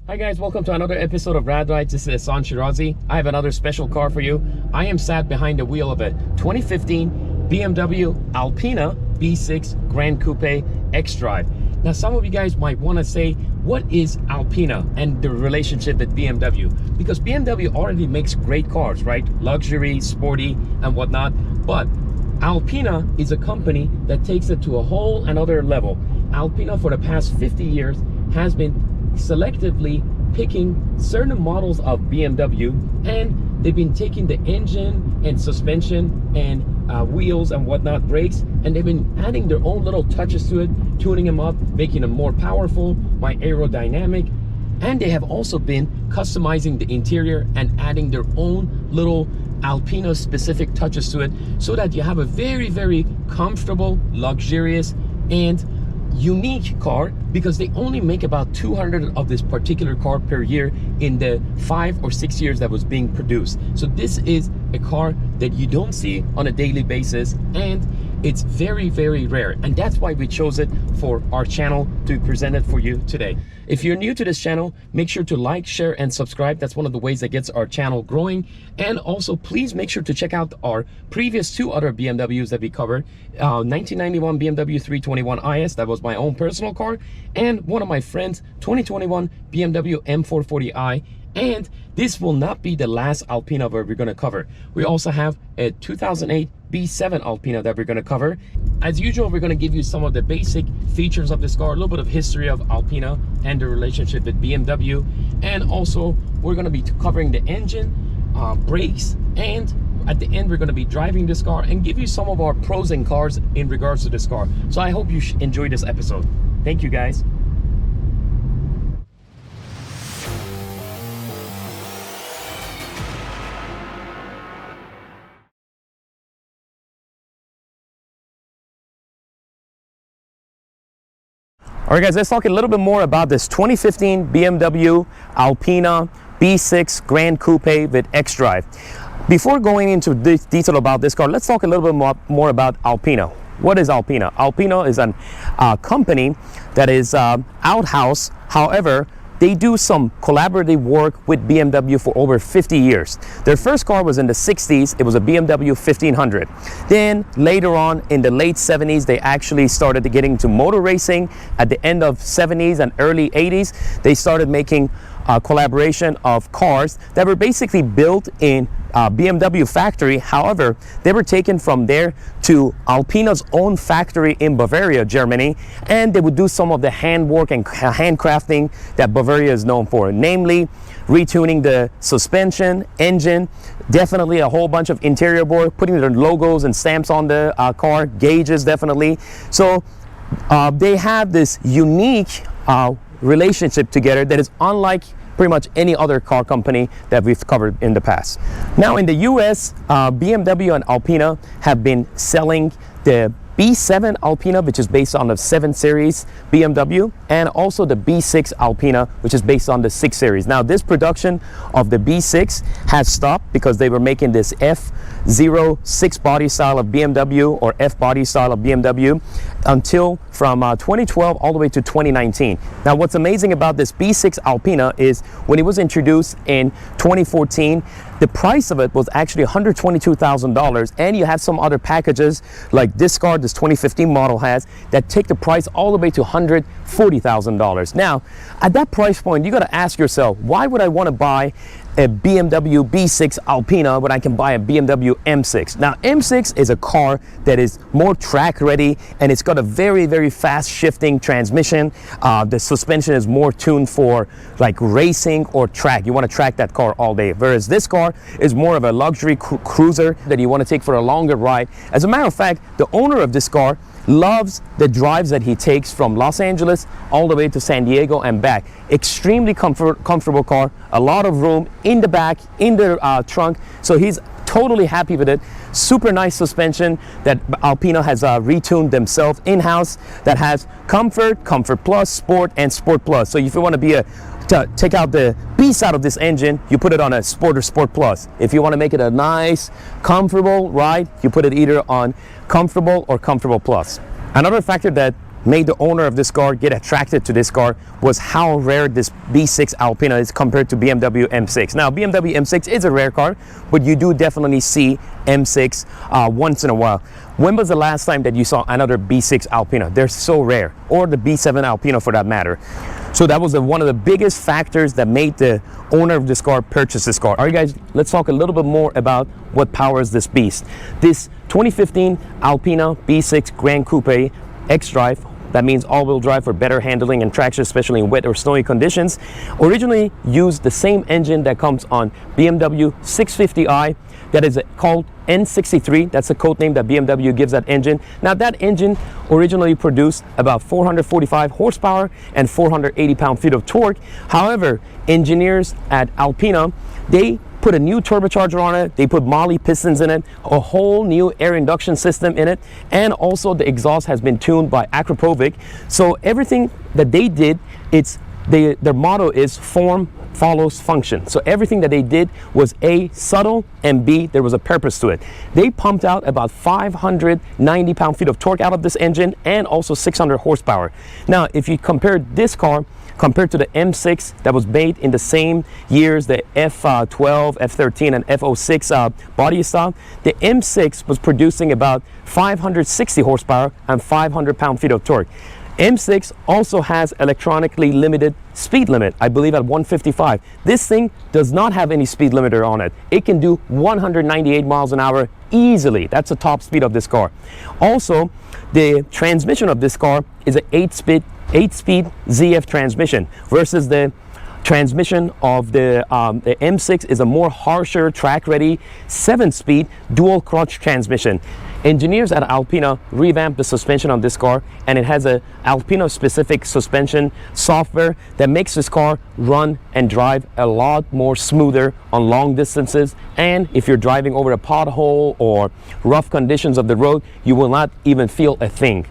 Hi guys, welcome to another episode of Rad Rides. This is Hassan Shirazi. I have another special car for you. I am sat behind the wheel of a 2015 BMW Alpina B6 Gran Coupe xDrive. Now some of you guys might want to say, what is Alpina and the relationship with BMW? Because BMW already makes great cars, right? Luxury, sporty, and whatnot. But Alpina is a company that takes it to a whole another level. Alpina for the past 50 years has been selectively picking certain models of BMW, and they've been taking the engine and suspension and wheels and whatnot, brakes, and they've been adding their own little touches to it, tuning them up, making them more powerful, more aerodynamic, and they have also been customizing the interior and adding their own little Alpina specific touches to it, so that you have a very, very comfortable, luxurious, and unique car, because they only make about 200 of this particular car per year in the 5 or 6 years that was being produced. So this is a car that you don't see on a daily basis, and it's very, very rare, and that's why we chose it for our channel to present it for you today. If you're new to this channel, make sure to like, share, and subscribe. That's one of the ways that gets our channel growing. And also please make sure to check out our previous 2 other BMWs that we covered. 1991 BMW 321 IS, that was my own personal car, and one of my friends, 2021 BMW M440i. And this will not be the last Alpina that we're going to cover. We also have a 2008 B7 Alpina that we're going to cover. As usual, we're going to give you some of the basic features of this car, a little bit of history of Alpina and the relationship with BMW, and also we're going to be covering the engine, brakes, and at the end we're going to be driving this car and give you some of our pros and cons in regards to this car. So I hope you enjoy this episode. Thank you guys. All right guys, let's talk a little bit more about this 2015 BMW Alpina B6 Gran Coupe with xDrive. Before going into detail about this car, let's talk a little bit more about Alpina. What is Alpina? Alpina is a company that is outhouse. However, they do some collaborative work with BMW for over 50 years. Their first car was in the 60s. It was a BMW 1500. Then later on in the late 70s, they actually started getting into motor racing. At the end of 70s and early 80s, they started making a collaboration of cars that were basically built in BMW factory. However, they were taken from there to Alpina's own factory in Bavaria, Germany, and they would do some of the handwork and handcrafting that Bavaria is known for, namely retuning the suspension, engine, definitely a whole bunch of interior work, putting their logos and stamps on the car, gauges definitely. So they have this unique relationship together that is unlike pretty much any other car company that we've covered in the past. Now in the US, BMW and Alpina have been selling the B7 Alpina, which is based on the 7 Series BMW, and also the B6 Alpina, which is based on the 6 Series. Now this production of the B6 has stopped because they were making this F06 body style of BMW, or F body style of BMW, until from 2012 all the way to 2019. Now what's amazing about this B6 Alpina is when it was introduced in 2014, the price of it was actually $122,000, and you have some other packages like this car, this 2015 model has, that take the price all the way to $140,000. Now, at that price point, you got to ask yourself, why would I want to buy a BMW B6 Alpina when I can buy a BMW M6? Now, M6 is a car that is more track ready, and it's got a very, very fast shifting transmission. The suspension is more tuned for like racing or track. You want to track that car all day. Whereas this car is more of a luxury cruiser that you want to take for a longer ride. As a matter of fact, the owner of this car loves the drives that he takes from Los Angeles all the way to San Diego and back. Extremely comfortable car, a lot of room in the back, in the trunk, so he's totally happy with it. Super nice suspension that Alpina has retuned themselves in-house, that has comfort, comfort plus, sport, and sport plus. So if you want to be to take out the beast out of this engine, you put it on a sport or sport plus. If you want to make it a nice comfortable ride, you put it either on comfortable or comfortable plus. Another factor that made the owner of this car get attracted to this car was how rare this B6 Alpina is compared to BMW M6. Now, BMW M6 is a rare car, but you do definitely see M6 once in a while. When was the last time that you saw another B6 Alpina? They're so rare, or the B7 Alpina for that matter. So that was one of the biggest factors that made the owner of this car purchase this car. All right, guys, let's talk a little bit more about what powers this beast. This 2015 Alpina B6 Gran Coupe xDrive, that means all-wheel drive for better handling and traction, especially in wet or snowy conditions, originally used the same engine that comes on BMW 650i, that is called N63. That's the code name that BMW gives that engine. Now, that engine originally produced about 445 horsepower and 480 pound-feet of torque. However, engineers at Alpina, they put a new turbocharger on it, they put Moly pistons in it, a whole new air induction system in it, and also the exhaust has been tuned by Akrapovic. So everything that they did, their motto is form follows function. So everything that they did was A, subtle, and B, there was a purpose to it. They pumped out about 590 pound-feet of torque out of this engine and also 600 horsepower. Now, if you compare this car compared to the M6 that was made in the same years, the F12, F13, and F06 body style, the M6 was producing about 560 horsepower and 500 pound-feet of torque. M6 also has electronically limited speed limit, I believe at 155. This thing does not have any speed limiter on it. It can do 198 miles an hour easily. That's the top speed of this car. Also, the transmission of this car is an 8-speed ZF transmission versus the transmission of the M6 is a more harsher, track-ready 7-speed dual clutch transmission. Engineers at Alpina revamped the suspension on this car, and it has a Alpina specific suspension software that makes this car run and drive a lot more smoother on long distances. And if you're driving over a pothole or rough conditions of the road, you will not even feel a thing.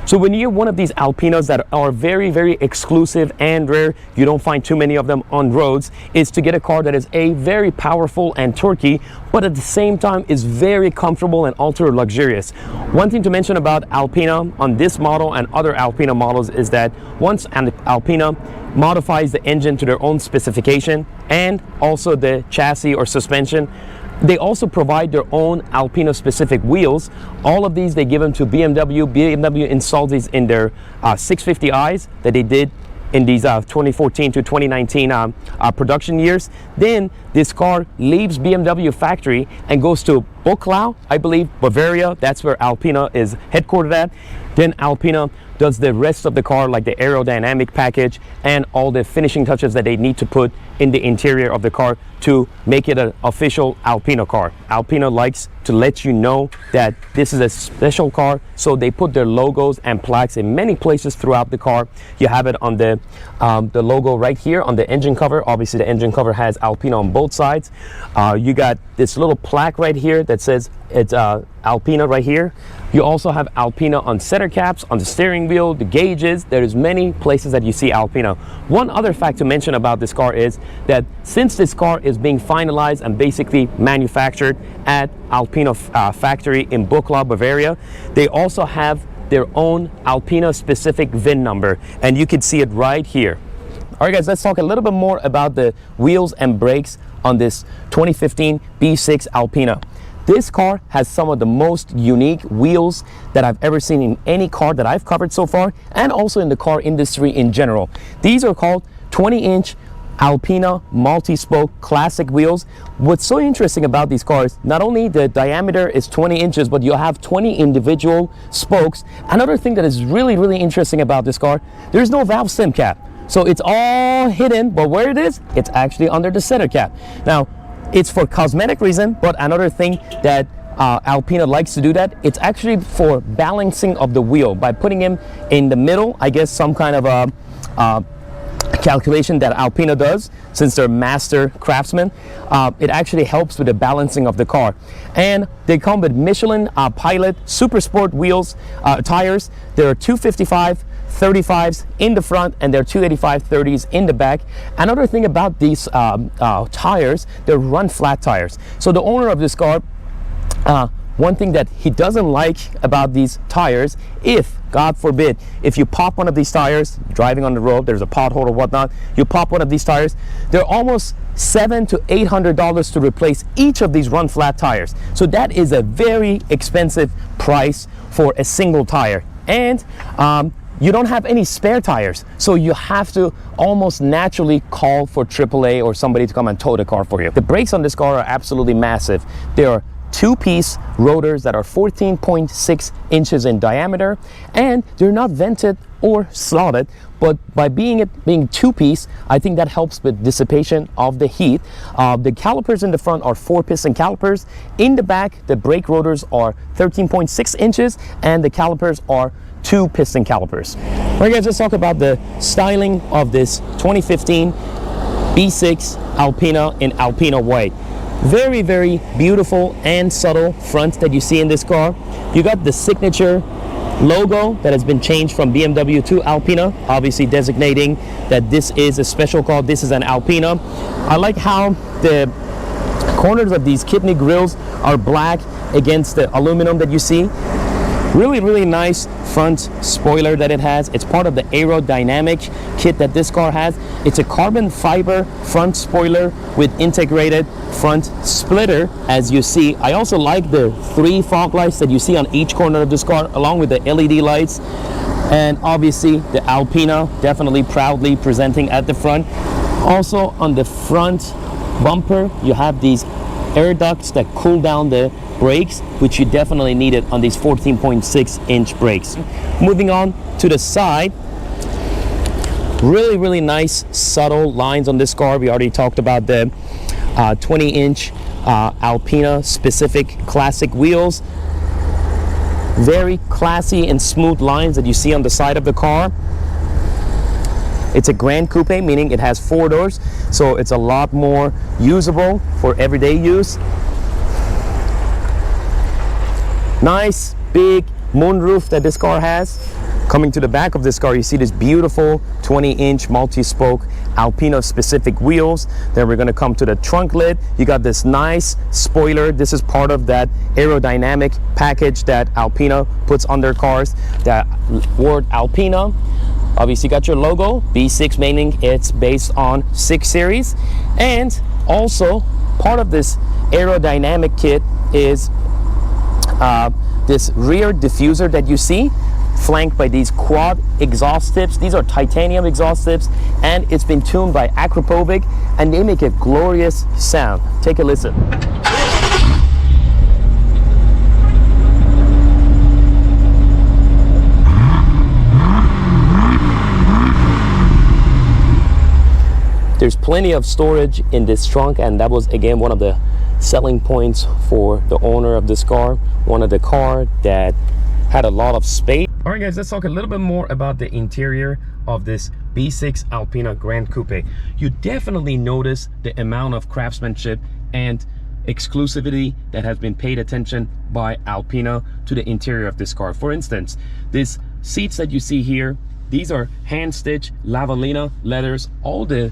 So when you have one of these Alpinas that are very, very exclusive and rare, you don't find too many of them on roads, is to get a car that is A, very powerful and torquey, but at the same time is very comfortable and ultra luxurious. One thing to mention about Alpina on this model and other Alpina models is that once an Alpina modifies the engine to their own specification and also the chassis or suspension, they also provide their own Alpina specific wheels. All of these they give them to BMW. BMW installs these in their 650i's that they did in these 2014 to 2019 production years. Then this car leaves BMW factory and goes to Buchlau, I believe, Bavaria. That's where Alpina is headquartered at. Then Alpina does the rest of the car, like the aerodynamic package and all the finishing touches that they need to put in the interior of the car to make it an official Alpina car. Alpina likes to let you know that this is a special car, so they put their logos and plaques in many places throughout the car. You have it on the logo right here on the engine cover. Obviously the engine cover has Alpina on both sides. You got this little plaque right here that says it's Alpina right here. You also have Alpina on center caps, on the steering wheel, the gauges. There's many places that you see Alpina. One other fact to mention about this car is that since this car is being finalized and basically manufactured at Alpina factory in Buchlau, Bavaria, they also have their own Alpina specific VIN number, and you can see it right here. All right, guys, let's talk a little bit more about the wheels and brakes on this 2015 B6 Alpina. This car has some of the most unique wheels that I've ever seen in any car that I've covered so far, and also in the car industry in general. These are called 20-inch Alpina multi-spoke classic wheels. What's so interesting about these cars, not only the diameter is 20 inches, but you'll have 20 individual spokes. Another thing that is really, really interesting about this car, there's no valve stem cap. So it's all hidden, but where it is, it's actually under the center cap. Now, it's for cosmetic reason, but another thing that Alpina likes to do that, it's actually for balancing of the wheel. By putting him in the middle, I guess some kind of a calculation that Alpina does, since they're master craftsmen, it actually helps with the balancing of the car. And they come with Michelin Pilot Super Sport wheels, tires. There are 255 35s in the front, and there are 285 30s in the back. Another thing about these tires, they're run flat tires. So the owner of this car one thing that he doesn't like about these tires, if God forbid, if you pop one of these tires driving on the road, there's a pothole or whatnot, you pop one of these tires, they're almost $700 to $800 to replace each of these run flat tires. So that is a very expensive price for a single tire. And you don't have any spare tires, so you have to almost naturally call for AAA or somebody to come and tow the car for you. The brakes on this car are absolutely massive. They are two-piece rotors that are 14.6 inches in diameter, and they're not vented or slotted, but by being two-piece, I think that helps with dissipation of the heat. The calipers in the front are 4-piston calipers. In the back, the brake rotors are 13.6 inches, and the calipers are 2-piston calipers. All right, guys, let's talk about the styling of this 2015 B6 Alpina in Alpina white. Very, very beautiful and subtle front that you see in this car. You got the signature logo that has been changed from BMW to Alpina, obviously designating that this is a special car. This is an Alpina. I like how the corners of these kidney grills are black against the aluminum that you see. Really, really nice front spoiler that it has. It's part of the aerodynamic kit that this car has. It's a carbon fiber front spoiler with integrated front splitter, as you see. I also like the 3 fog lights that you see on each corner of this car, along with the LED lights. And obviously the Alpina definitely proudly presenting at the front. Also on the front bumper, you have these air ducts that cool down the brakes, which you definitely needed on these 14.6 inch brakes. Moving on to the side, really, really nice subtle lines on this car. We already talked about the 20 inch Alpina specific classic wheels. Very classy and smooth lines that you see on the side of the car. It's a Gran Coupe, meaning it has 4 doors, so it's a lot more usable for everyday use. Nice big moonroof that this car has. Coming to the back of this car, you see this beautiful 20-inch multi-spoke Alpina specific wheels. Then we're going to come to the trunk lid. You got this nice spoiler. This is part of that aerodynamic package that Alpina puts on their cars. That word Alpina, obviously got your logo, B6, meaning it's based on 6 series. And also part of this aerodynamic kit is this rear diffuser that you see, flanked by these quad exhaust tips. These are titanium exhaust tips, and it's been tuned by Acropovic, and they make a glorious sound. Take a listen. There's plenty of storage in this trunk, and that was again one of the selling points for the owner of this car. One of the car that had a lot of space. All right, guys, let's talk a little bit more about the interior of this B6 Alpina Gran Coupe. You definitely notice the amount of craftsmanship and exclusivity that has been paid attention by Alpina to the interior of this car. For instance, these seats that you see here, these are hand-stitched Lavallina leathers. All the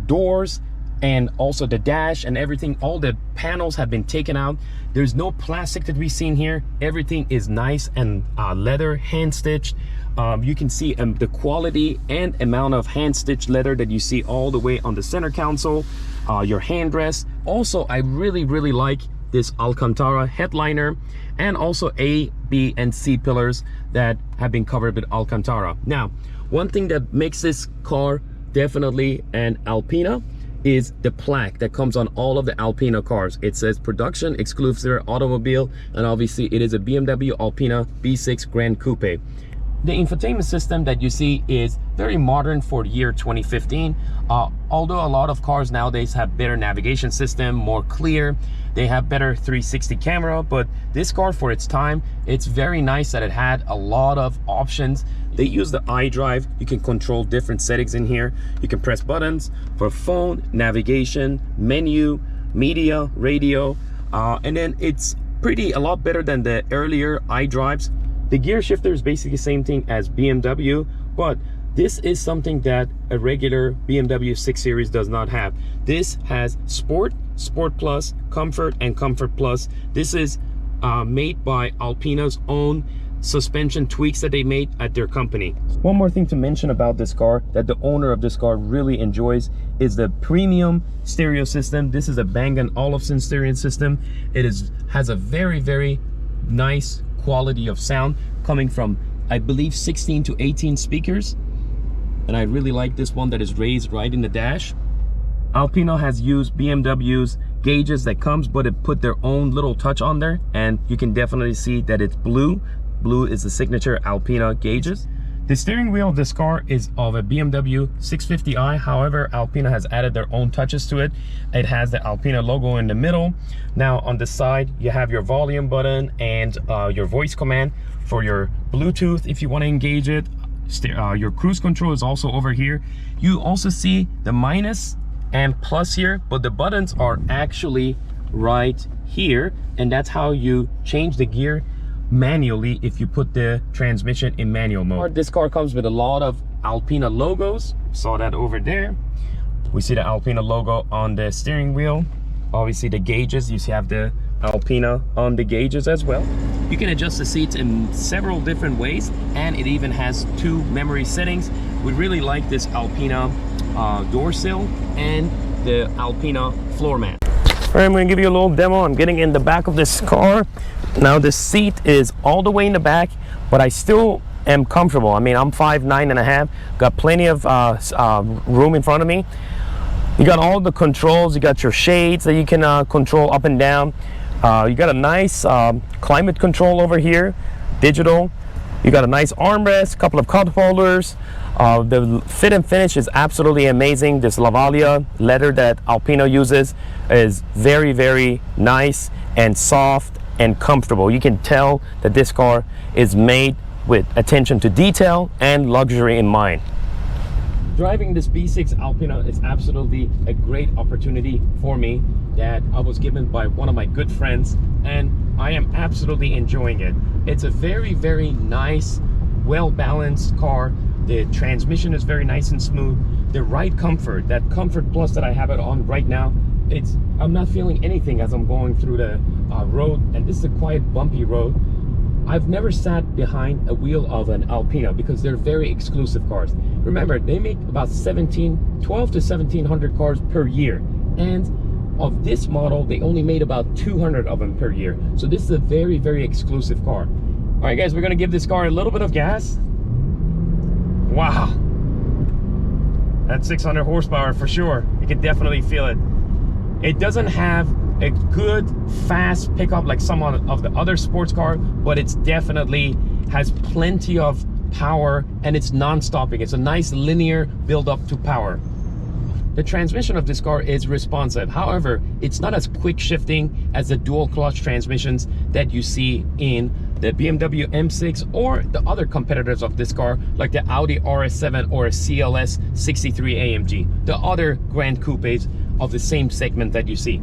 doors and also the dash and everything, all the panels have been taken out. There's no plastic that we've seen here. Everything is nice and leather, hand-stitched. You can see the quality and amount of hand-stitched leather that you see all the way on the center console, your handrest. Also, I really, really like this Alcantara headliner, and also A, B, and C pillars that have been covered with Alcantara. Now, one thing that makes this car definitely an Alpina is the plaque that comes on all of the Alpina cars. It says production exclusive automobile, and obviously it is a BMW Alpina B6 Gran Coupe. The infotainment system that you see is very modern for the year 2015. Although a lot of cars nowadays have better navigation system, more clear, they have better 360 camera, but this car for its time, it's very nice that it had a lot of options. They use the iDrive. You can control different settings in here. You can press buttons for phone, navigation, menu, media, radio, and then it's a lot better than the earlier iDrives. The gear shifter is basically the same thing as BMW, but this is something that a regular BMW 6 Series does not have. This has Sport, Sport Plus, Comfort, and Comfort Plus. This is made by Alpina's own suspension tweaks that they made at their company. One more thing to mention about this car that the owner of this car really enjoys is the premium stereo system. This is a Bang & Olufsen stereo system. It has a very nice quality of sound coming from, I believe, 16 to 18 speakers. And I really like this one that is raised right in the dash. Alpina has used BMW's gauges that comes, but it put their own little touch on there, and you can definitely see that it's blue. Blue is the signature Alpina gauges. The steering wheel of this car is of a BMW 650i. However, Alpina has added their own touches to it. It has the Alpina logo in the middle. Now on the side, you have your volume button and your voice command for your Bluetooth if you want to engage it. Your cruise control is also over here. You also see the minus and plus here, but the buttons are actually right here, and that's how you change the gear manually if you put the transmission in manual mode. This car comes with a lot of Alpina logos. Saw that over there. We see the Alpina logo on the steering wheel. Obviously the gauges, you have the Alpina on the gauges as well. You can adjust the seats in several different ways, and it even has 2 memory settings. We really like this Alpina door sill and the Alpina floor mat. All right, I'm going to give you a little demo. I'm getting in the back of this car. Now the seat is all the way in the back, but I still am comfortable. I mean, I'm 5'9.5", got plenty of room in front of me. You got all the controls. You got your shades that you can control up and down. You got a nice climate control over here, digital. You got a nice armrest, couple of cup holders. The fit and finish is absolutely amazing. This Lavalia leather that Alpina uses is very nice and soft and comfortable. You can tell that this car is made with attention to detail and luxury in mind. Driving this B6 Alpina is absolutely a great opportunity for me that I was given by one of my good friends, and I am absolutely enjoying it. It's a very nice, well-balanced car. The transmission is very nice and smooth. The ride comfort, that Comfort Plus that I have it on right now, I'm not feeling anything as I'm going through the road, and this is a quiet, bumpy road. I've never sat behind a wheel of an Alpina because they're very exclusive cars. Remember, they make about 12 to 1700 cars per year, and of this model they only made about 200 of them per year. So this is a very exclusive car. All right guys, we're gonna give this car a little bit of gas. Wow, that's 600 horsepower for sure. You can definitely feel it. It doesn't have a good fast pickup like some of the other sports car, but it's definitely has plenty of power, and it's non-stopping. It's a nice linear build up to power. The transmission of this car is responsive. However, it's not as quick shifting as the dual clutch transmissions that you see in the BMW M6 or the other competitors of this car, like the Audi RS7 or a CLS 63 AMG, the other Gran Coupes of the same segment that you see.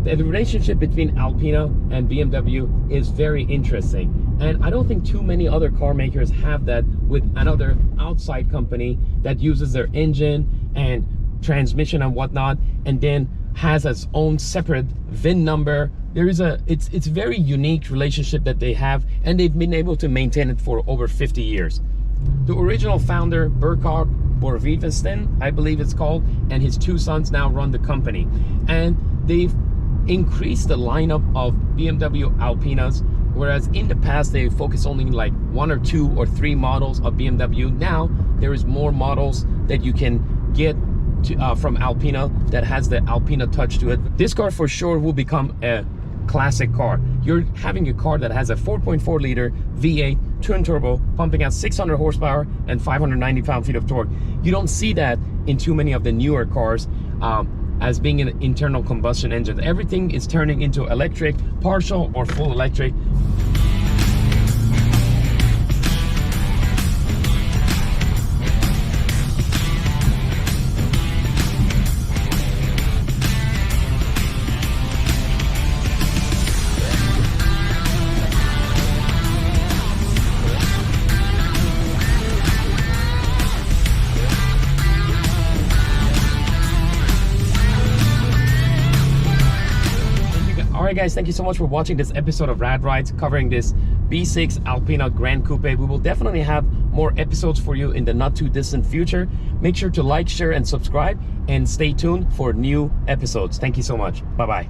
The relationship between Alpina and BMW is very interesting, and I don't think too many other car makers have that with another outside company that uses their engine and transmission and whatnot, and then has its own separate VIN number. It's a very unique relationship that they have, and they've been able to maintain it for over 50 years. The original founder, Burkhard Borwivenstein, I believe it's called, and his 2 sons now run the company, and they've increased the lineup of BMW Alpinas. Whereas in the past they focused only like 1 or 2 or 3 models of BMW, now there is more models that you can get from Alpina that has the Alpina touch to it. This car for sure will become a classic car. You're having a car that has a 4.4 liter V8 twin turbo pumping out 600 horsepower and 590 pound-feet of torque. You don't see that in too many of the newer cars as being an internal combustion engine. Everything is turning into electric, partial or full electric. right, guys, thank you so much for watching this episode of Rad Rides covering this B6 Alpina Gran Coupe. We will definitely have more episodes for you in the not too distant future. Make sure to like, share, and subscribe, and stay tuned for new episodes. Thank you so much. Bye-bye.